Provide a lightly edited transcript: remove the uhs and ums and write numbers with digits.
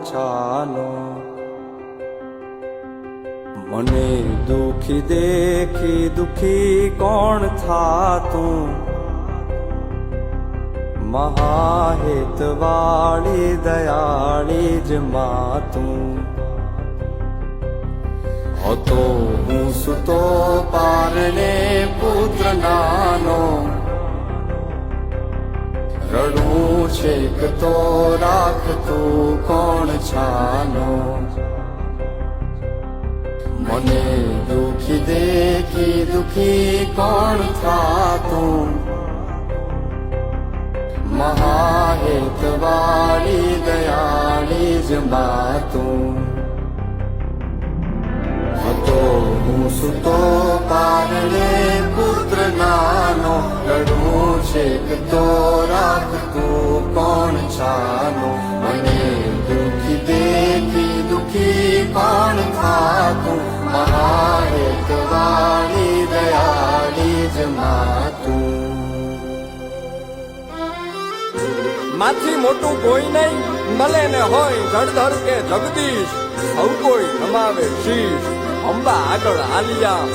છાનો મને દુખી દેખી દુખી કોણ થાતું મહાહેતવાળી દયાળી જ માતું હતો હું સુતો પારણે પુત્ર નાનો રડું છેક તો રાખતું કોણ છાનો મને દુખી દેખી દુખી કોણ થાતું મહાહેતવાળી દયાળી જ માતું હતો હું સુતો પારણે પુત્ર નાનો રડું છેક તો રાખતું કોણ છાનો મને દુખી દેખી દુખી કોણ થાતું મહાહેતવાળી દયાળી જ માતું માથી મોટું કોઈ નહીં મળે ને હોય જળધર કે જગદીશ સૌ કોઈ નમાવે શીશ અંબા આગળ આલિયા